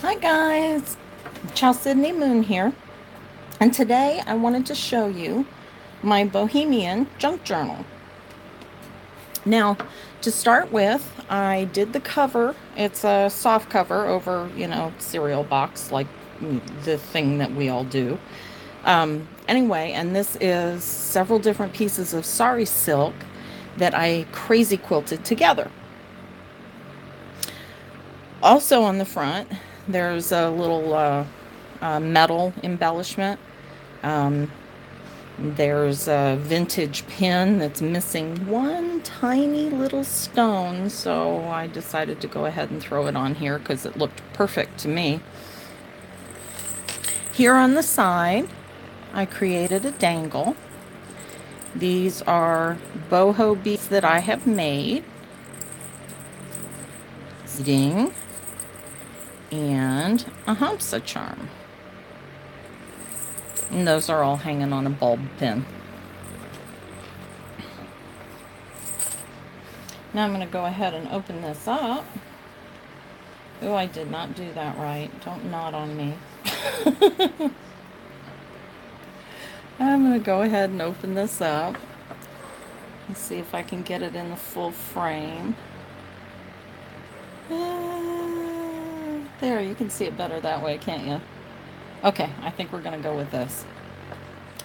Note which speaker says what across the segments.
Speaker 1: Hi guys, Chow Sydney Moon here, and today I wanted to show you my Bohemian junk journal. Now, to start with, I did the cover. It's a soft cover over, cereal box, like the thing that we all do. Anyway, and this is several different pieces of sari silk that I crazy quilted together. Also on the front, there's a little metal embellishment. Um, there's a vintage pin that's missing one tiny little stone, so I decided to go ahead and throw it on here because it looked perfect to me. Here on the side, I created a dangle. These are boho beads that I have made. Ding. And a hamsa charm. And those are all hanging on a bulb pin. Now I'm going to go ahead and open this up. Oh, I did not do that right. Don't nod on me. I'm going to go ahead and open this up. Let's see if I can get it in the full frame. There, you can see it better that way, can't you? Okay, I think we're going to go with this.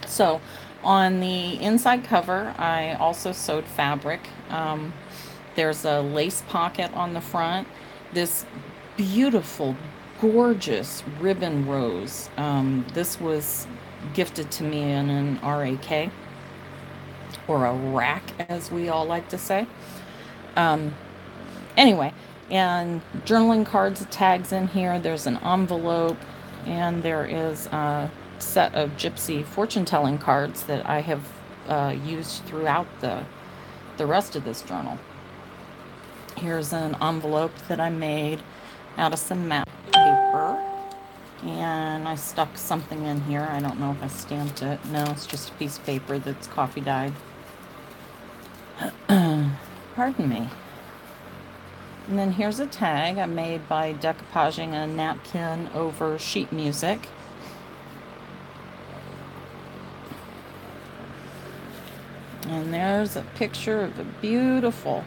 Speaker 1: So, on the inside cover, I also sewed fabric. There's a lace pocket on the front. This beautiful, gorgeous ribbon rose. This was gifted to me in an RAK, or a rack, as we all like to say. Um, anyway, and journaling cards, tags in here. There's an envelope, and there is a set of gypsy fortune-telling cards that I have used throughout the rest of this journal. Here's an envelope that I made out of some matte paper, and I stuck something in here. I don't know if I stamped it. No, it's just a piece of paper that's coffee dyed. Pardon me. And then here's a tag I made by decoupaging a napkin over sheet music. And there's a picture of a beautiful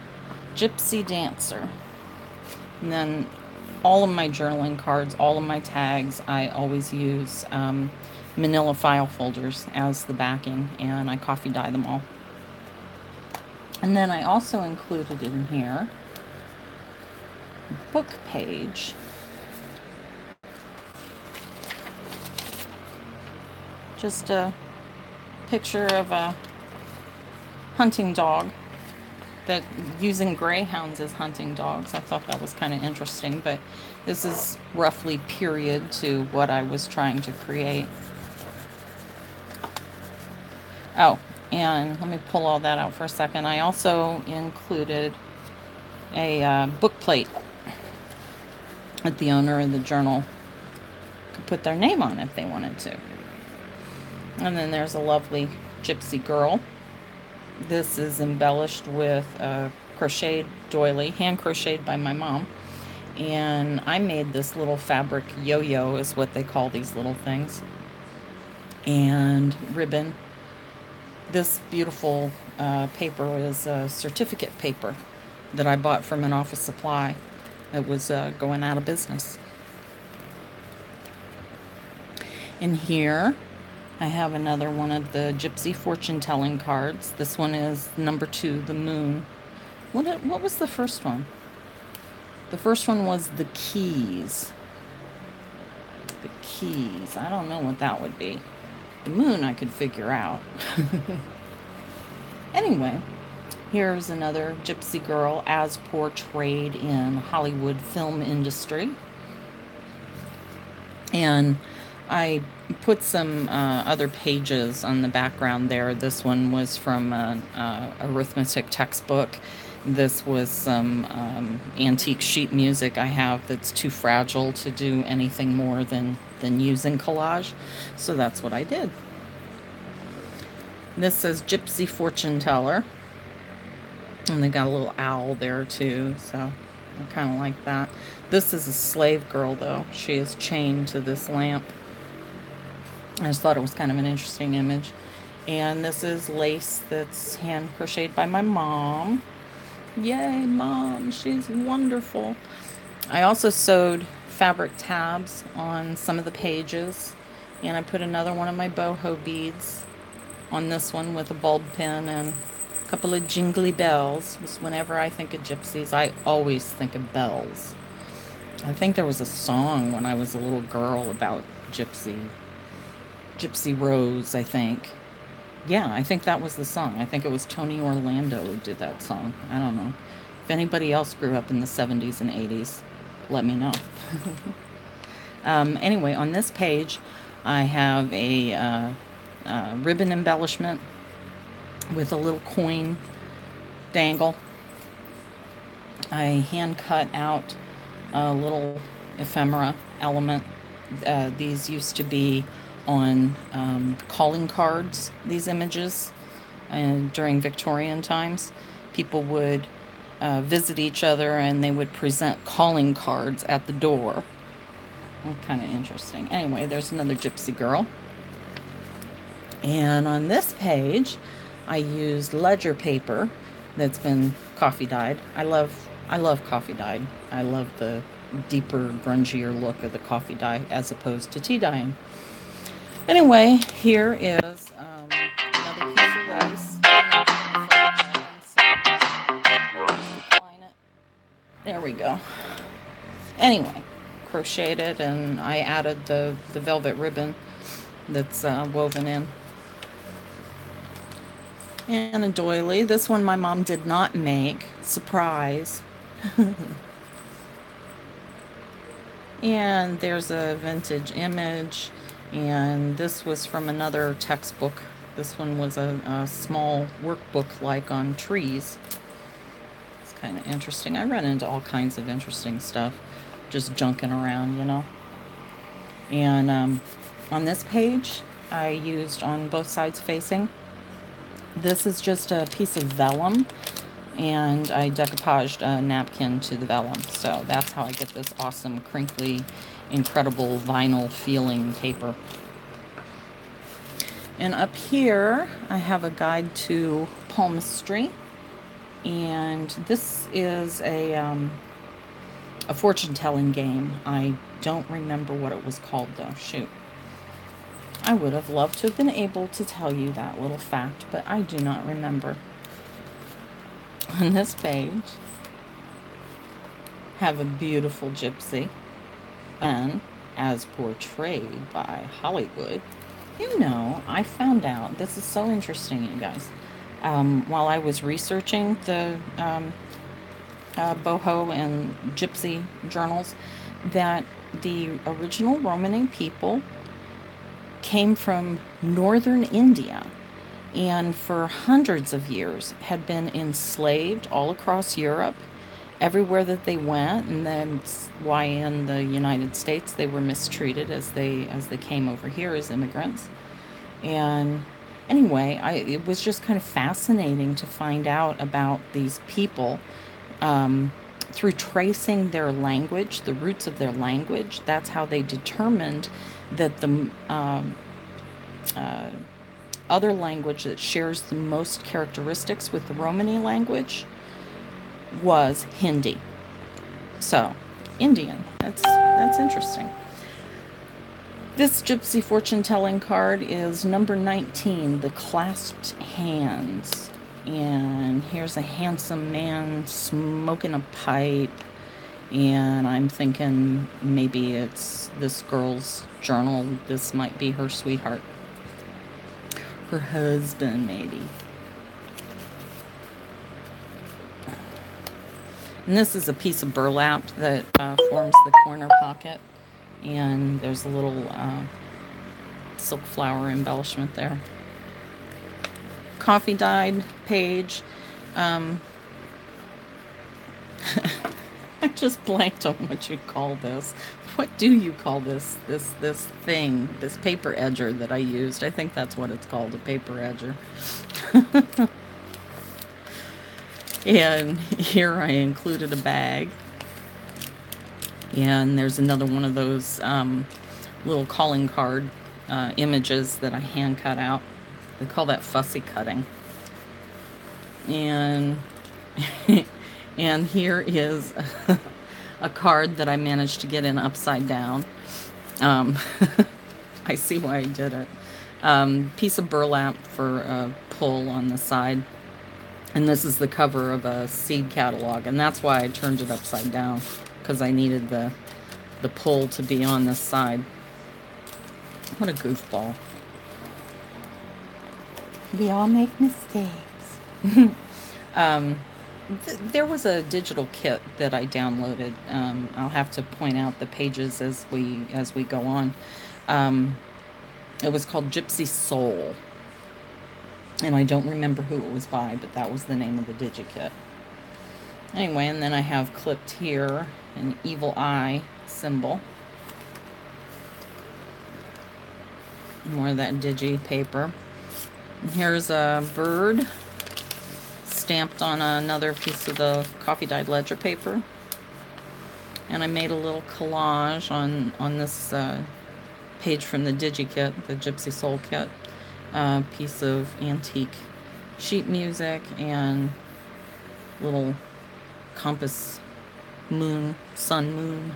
Speaker 1: gypsy dancer. And then all of my journaling cards, all of my tags, I always use manila file folders as the backing, and I coffee dye them all. And then I also included in here a book page. Just a picture of a hunting dog, that using greyhounds as hunting dogs. I thought that was kind of interesting, but this is roughly period to what I was trying to create. Oh, and let me pull all that out for a second. I also included a book plate that the owner of the journal could put their name on if they wanted to. And then there's a lovely gypsy girl. This is embellished with a crocheted doily, hand crocheted by my mom. And I made this little fabric yo-yo, is what they call these little things. And ribbon. This beautiful paper is a certificate paper that I bought from an office supply that was going out of business. In here, I have another one of the gypsy fortune telling cards. This one is number 2, the moon. What was the first one? The first one was the keys. The keys. I don't know what that would be. The moon I could figure out. Anyway, here's another gypsy girl as portrayed in Hollywood film industry. And I put some other pages on the background there. This one was from an arithmetic textbook. This was some antique sheet music I have that's too fragile to do anything more than using collage. So that's what I did. This says Gypsy Fortune Teller. And they got a little owl there too. So I kind of like that. This is a slave girl, though. She is chained to this lamp. I just thought it was kind of an interesting image. And this is lace that's hand crocheted by my mom. Yay, Mom, she's wonderful. I also sewed fabric tabs on some of the pages, and I put another one of my boho beads on this one with a bulb pin and a couple of jingly bells. Just whenever I think of gypsies, I always think of bells. I think there was a song when I was a little girl about Gypsy Rose, I think. Yeah, I think that was the song. I think it was Tony Orlando who did that song. I don't know. If anybody else grew up in the 70s and 80s, let me know. Anyway, on this page, I have a ribbon embellishment with a little coin dangle. I hand cut out a little ephemera element. These used to be on calling cards, these images, and during Victorian times, people would visit each other and they would present calling cards at the door. Kind of interesting. Anyway, there's another gypsy girl. And on this page, I used ledger paper that's been coffee dyed. I love coffee dyed. I love the deeper, grungier look of the coffee dye as opposed to tea dyeing. Anyway, here is another piece of lace. There we go. Anyway, crocheted, and I added the velvet ribbon that's woven in. And a doily. This one my mom did not make. Surprise. And there's a vintage image. And this was from another textbook. This one was a small workbook like on trees. It's kind of interesting. I run into all kinds of interesting stuff. Just junking around, you know. And on this page, I used on both sides facing. This is just a piece of vellum, and I decoupaged a napkin to the vellum. So that's how I get this awesome, crinkly, incredible vinyl feeling paper. And up here, I have a guide to palmistry, and this is a fortune-telling game. I don't remember what it was called, though. Shoot. I would have loved to have been able to tell you that little fact, but I do not remember. On this page, have a beautiful gypsy, and as portrayed by Hollywood. You know, I found out, this is so interesting, you guys, while I was researching the Boho and Gypsy journals, that the original Romany people came from northern India and for hundreds of years had been enslaved all across Europe, everywhere that they went, and then why in the United States they were mistreated as they came over here as immigrants. And anyway, it was just kind of fascinating to find out about these people through tracing their language, the roots of their language. That's how they determined that the other language that shares the most characteristics with the Romany language was Hindi. So, Indian. That's interesting. This Gypsy fortune telling card is number 19, the clasped hands. And here's a handsome man smoking a pipe. And I'm thinking maybe it's this girl's journal. This might be her sweetheart. Her husband, maybe. And this is a piece of burlap that forms the corner pocket. And there's a little silk flower embellishment there. Coffee dyed page. I just blanked on what you call this. What do you call this thing, this paper edger that I used? I think that's what it's called, a paper edger. And here I included a bag And there's another one of those little calling card images that I hand cut out. They call that fussy cutting. And and here is a card that I managed to get in upside down. I see why I did it. Piece of burlap for a pull on the side. And this is the cover of a seed catalog. And that's why I turned it upside down, because I needed the pull to be on this side. What a goofball. We all make mistakes. There was a digital kit that I downloaded. I'll have to point out the pages as we go on. It was called Gypsy Soul, and I don't remember who it was by, but that was the name of the digikit. Anyway, and then I have clipped here an evil eye symbol. More of that digi paper. And here's a bird stamped on another piece of the coffee dyed ledger paper. And I made a little collage on this page from the digikit, the Gypsy Soul kit. Piece of antique sheet music and little compass moon, sun moon.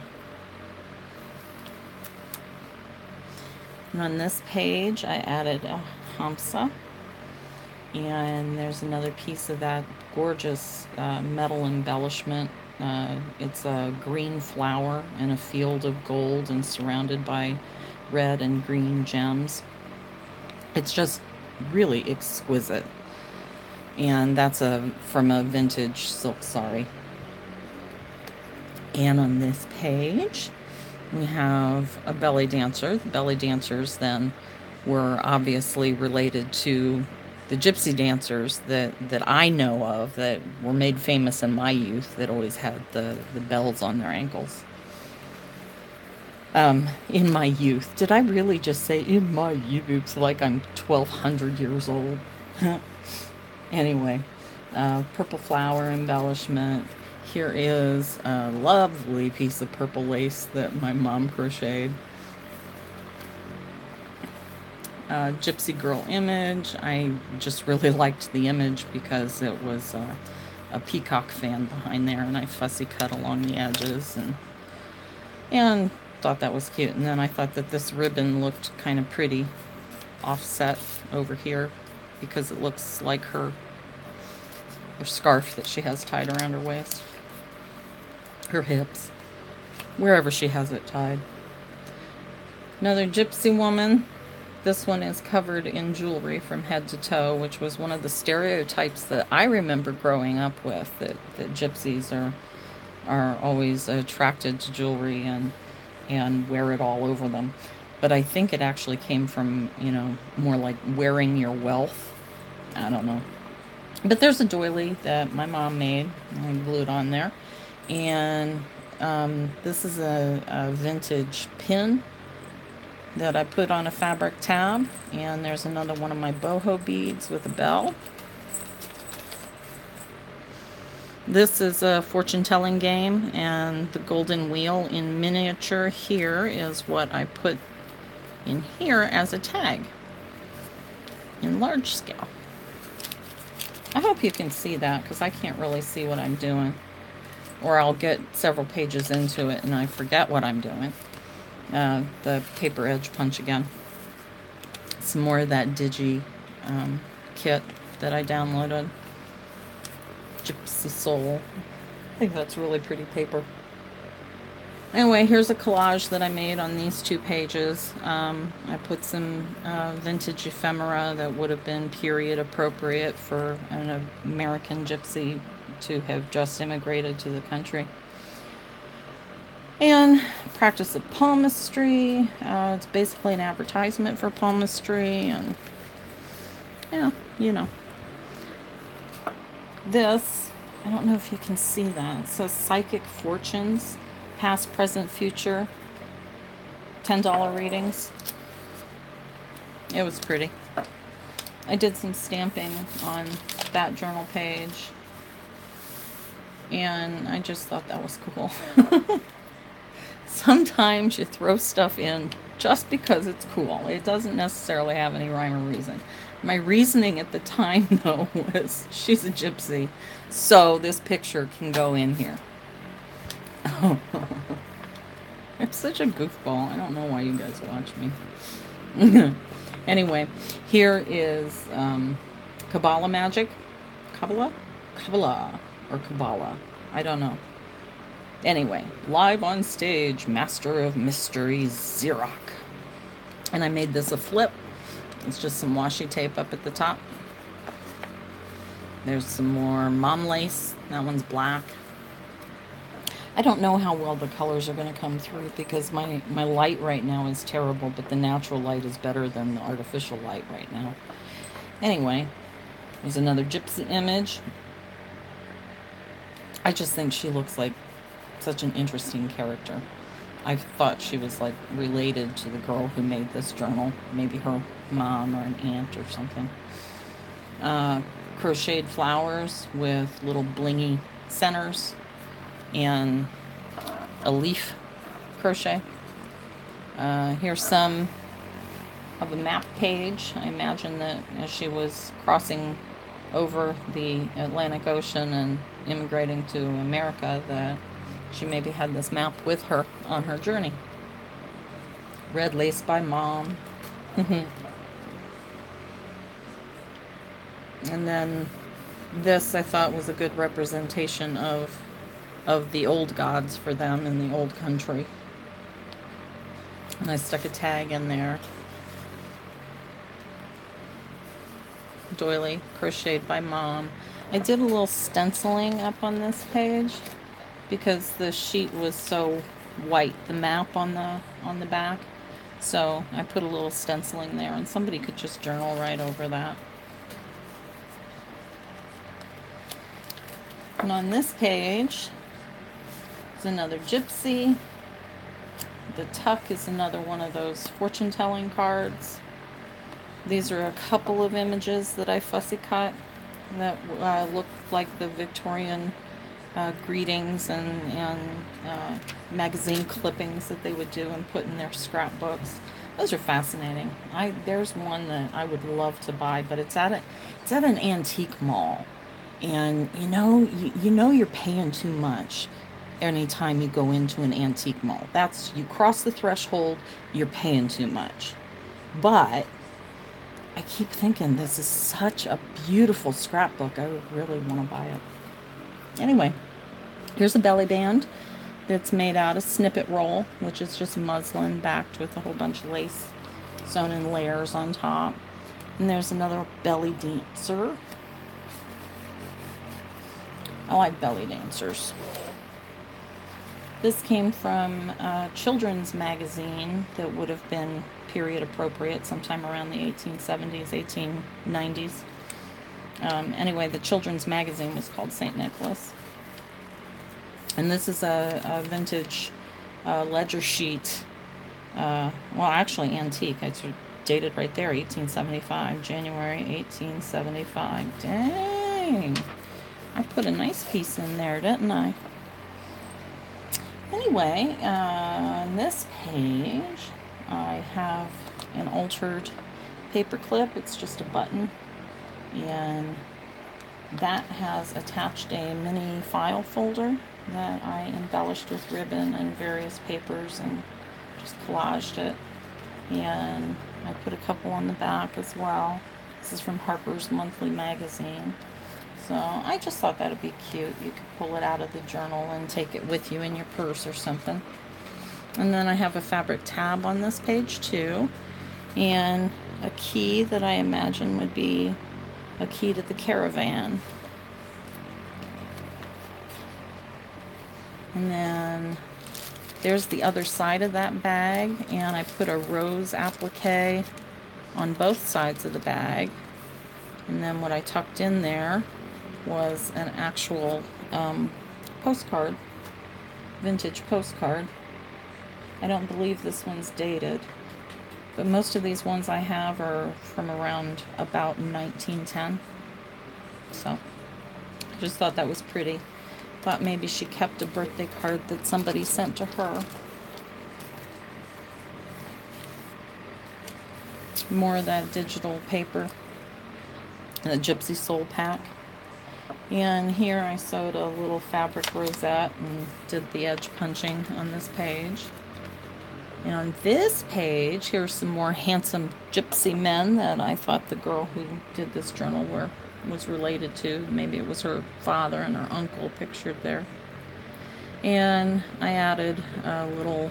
Speaker 1: And on this page I added a hamsa, and there's another piece of that gorgeous metal embellishment. It's a green flower in a field of gold and surrounded by red and green gems. It's just really exquisite. And that's from a vintage silk sari. And on this page we have a belly dancer. The belly dancers then were obviously related to the gypsy dancers that I know of, that were made famous in my youth, that always had the bells on their ankles. In my youth. Did I really just say in my youth like I'm 1,200 years old? Anyway, purple flower embellishment. Here is a lovely piece of purple lace that my mom crocheted. Gypsy girl image. I just really liked the image because it was a peacock fan behind there, and I fussy cut along the edges and thought that was cute. And then I thought that this ribbon looked kind of pretty offset over here because it looks like her scarf that she has tied around her waist, her hips, wherever she has it tied. Another gypsy woman. This one is covered in jewelry from head to toe, which was one of the stereotypes that I remember growing up with, that gypsies are always attracted to jewelry and wear it all over them. But I think it actually came from, more like wearing your wealth. I don't know. But there's a doily that my mom made, and I glued on there. And this is a vintage pin that I put on a fabric tab. And there's another one of my boho beads with a bell. This is a fortune-telling game, and the golden wheel in miniature here is what I put in here as a tag in large scale. I hope you can see that, because I can't really see what I'm doing, or I'll get several pages into it and I forget what I'm doing. The paper edge punch again. Some more of that digi kit that I downloaded. Gypsy Soul. I think that's really pretty paper. Anyway, here's a collage that I made on these two pages. I put some vintage ephemera that would have been period appropriate for an American gypsy to have just immigrated to the country. And practice of palmistry. It's basically an advertisement for palmistry, and yeah, This, I don't know if you can see that. It says Psychic Fortunes, Past, Present, Future, $10 readings. It was pretty. I did some stamping on that journal page, and I just thought that was cool. Sometimes you throw stuff in just because it's cool. It doesn't necessarily have any rhyme or reason. My reasoning at the time, though, was she's a gypsy, so this picture can go in here. Oh, I'm such a goofball. I don't know why you guys watch me. Anyway, here is Kabbalah magic. Kabbalah? Kabbalah. Or Kabbalah. I don't know. Anyway, live on stage, Master of Mysteries, Xerox. And I made this a flip. It's just some washi tape up at the top. There's some more mom lace. That one's black. I don't know how well the colors are going to come through because my light right now is terrible, but the natural light is better than the artificial light right now. Anyway, there's another gypsy image. I just think she looks like such an interesting character. I thought she was like related to the girl who made this journal, maybe her mom or an aunt or something. Crocheted flowers with little blingy centers and a leaf crochet. Here's some of a map page. I imagine that as she was crossing over the Atlantic Ocean and immigrating to America, that she maybe had this map with her on her journey. Red lace by mom. And then this I thought was a good representation of the old gods for them in the old country. And I stuck a tag in there. Doily, crocheted by mom. I did a little stenciling up on this page because the sheet was so white, the map on the back. So I put a little stenciling there, and somebody could just journal right over that. And on this page is another gypsy. The tuck is another one of those fortune-telling cards. These are a couple of images that I fussy cut that look like the Victorian greetings and magazine clippings that they would do and put in their scrapbooks. Those are fascinating. There's one that I would love to buy, but it's at an antique mall. And you know you're paying too much anytime you go into an antique mall. You cross the threshold, you're paying too much. But I keep thinking this is such a beautiful scrapbook. I would really want to buy it. Anyway, here's a belly band that's made out of snippet roll, which is just muslin backed with a whole bunch of lace sewn in layers on top. And there's another belly dancer. I like belly dancers. This came from a children's magazine that would have been period appropriate sometime around the 1870s, 1890s. Anyway, the children's magazine was called St. Nicholas. And this is a vintage ledger sheet. Well, actually antique. It's dated right there, 1875, January 1875. Dang! I put a nice piece in there, didn't I? Anyway, on this page, I have an altered paper clip. It's just a button. And that has attached a mini file folder that I embellished with ribbon and various papers and just collaged it. And I put a couple on the back as well. This is from Harper's Monthly Magazine. So I just thought that would be cute. You could pull it out of the journal and take it with you in your purse or something. And then I have a fabric tab on this page too. And a key that I imagine would be a key to the caravan. And then there's the other side of that bag. And I put a rose applique on both sides of the bag. And then what I tucked in there was an actual postcard, vintage postcard. I don't believe this one's dated, but most of these ones I have are from around about 1910. So I just thought that was pretty. Thought maybe she kept a birthday card that somebody sent to her. More of that digital paper, the Gypsy Soul pack. And here I sewed a little fabric rosette and did the edge punching on this page. And on this page, here's some more handsome gypsy men that I thought the girl who did this journal was related to. Maybe it was her father and her uncle pictured there. And I added a little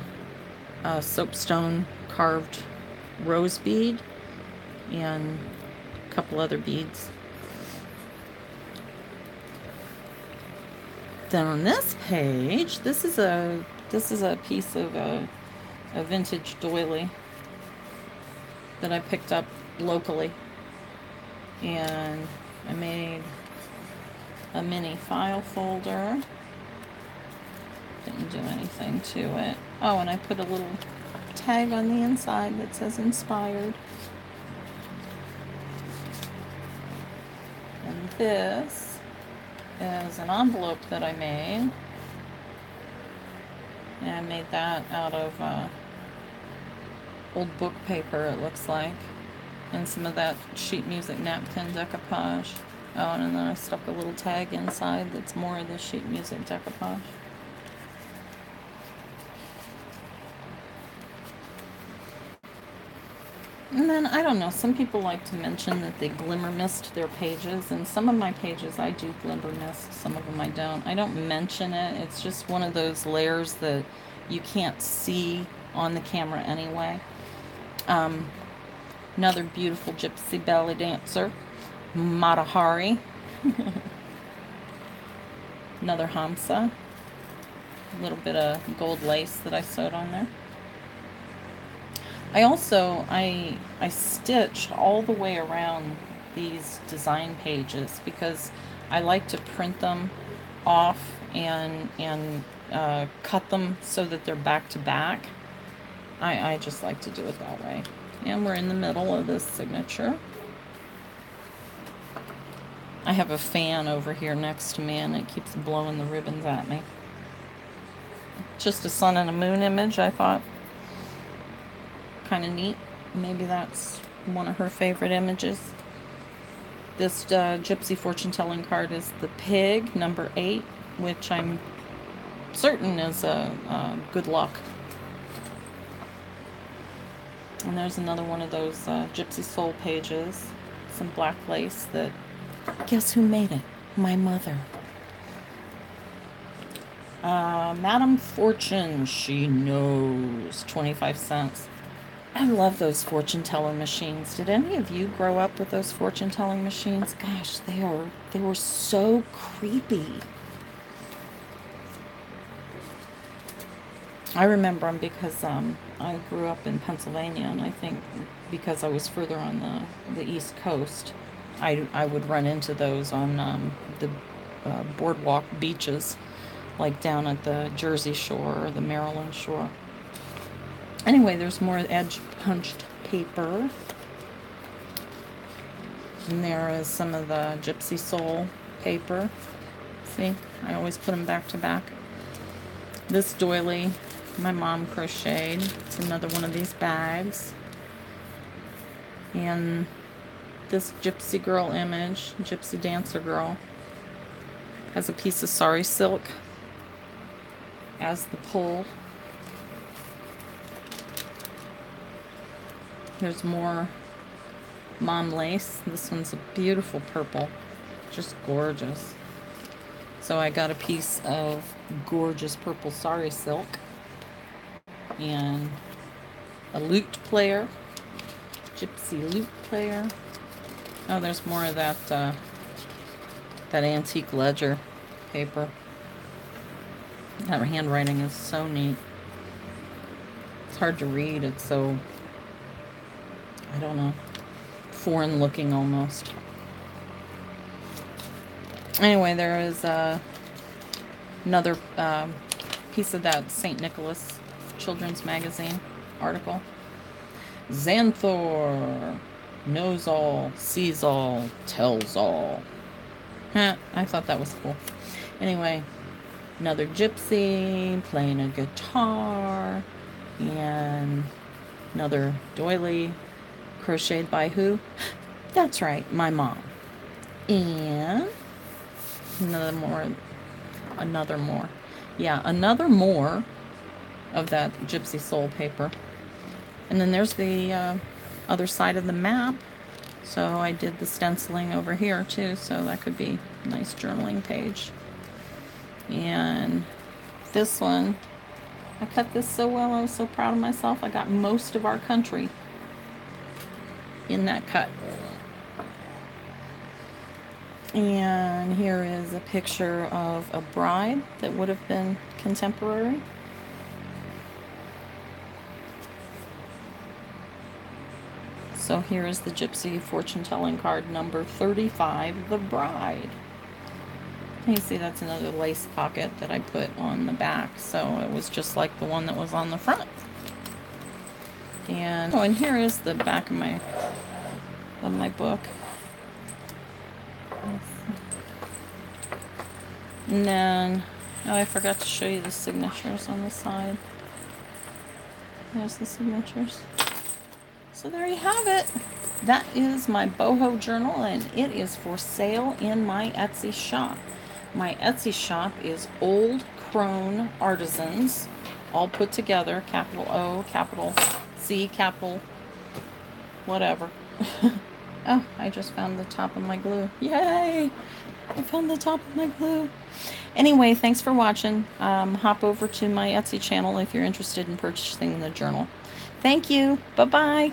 Speaker 1: soapstone carved rose bead and a couple other beads. Then on this page, this is a piece of a vintage doily that I picked up locally, and I made a mini file folder. Didn't do anything to it. Oh, and I put a little tag on the inside that says inspired. And this is an envelope that I made. And I made that out of old book paper, it looks like. And some of that sheet music napkin decoupage. Oh, and then I stuck a little tag inside that's more of the sheet music decoupage. And then, I don't know, some people like to mention that they glimmer mist their pages, and some of my pages I do glimmer mist, some of them I don't. I don't mention it, it's just one of those layers that you can't see on the camera anyway. Another beautiful gypsy belly dancer, Matahari. Another Hamsa. A little bit of gold lace that I sewed on there. I also, I stitch all the way around these design pages because I like to print them off and cut them so that they're back to back. I just like to do it that way. And we're in the middle of this signature. I have a fan over here next to me and it keeps blowing the ribbons at me. Just a sun and a moon image, I thought. Kind of neat. Maybe that's one of her favorite images. This Gypsy fortune telling card is the pig, number 8, which I'm certain is good luck. And there's another one of those Gypsy Soul pages, some black lace that, guess who made it? My mother. Madam Fortune, she knows, 25 cents. I love those fortune teller machines. Did any of you grow up with those fortune telling machines? Gosh, they were so creepy. I remember them because I grew up in Pennsylvania, and I think because I was further on the East Coast, I would run into those on the boardwalk beaches, like down at the Jersey Shore or the Maryland Shore. Anyway, there's more edge punched paper. And there is some of the Gypsy Soul paper. See, I always put them back to back. This doily, my mom crocheted. It's another one of these bags. And this gypsy girl image, gypsy dancer girl, has a piece of sari silk as the pull. There's more mom lace. This one's a beautiful purple, just gorgeous. So I got a piece of gorgeous purple sari silk and a lute player, gypsy lute player. Oh, there's more of that that antique ledger paper. That handwriting is so neat. It's hard to read. It's so, I don't know, foreign looking almost. Anyway, there is another piece of that St. Nicholas Children's Magazine article. Xanthor knows all, sees all, tells all. I thought that was cool. Anyway, another gypsy playing a guitar, and another doily Crocheted by who? That's right, my mom. And another more. Yeah, another more of that Gypsy Soul paper. And then there's the other side of the map. So I did the stenciling over here too, so that could be a nice journaling page. And this one, I cut this so well, I was so proud of myself. I got most of our country in that cut. And here is a picture of a bride that would have been contemporary. So here is the Gypsy fortune telling card number 35, the bride. You see that's another lace pocket that I put on the back, so it was just like the one that was on the front. And oh, and here is the back of my book. And then, oh, I forgot to show you the signatures on the side. There's the signatures. So there you have it. That is my boho journal, and it is for sale in my Etsy shop. My Etsy shop is Old Crone Artisans, all put together, capital O, capital C, capital whatever. Oh, I just found the top of my glue. Yay! I found the top of my glue. Anyway, thanks for watching. Hop over to my Etsy channel if you're interested in purchasing the journal. Thank you. Bye-bye.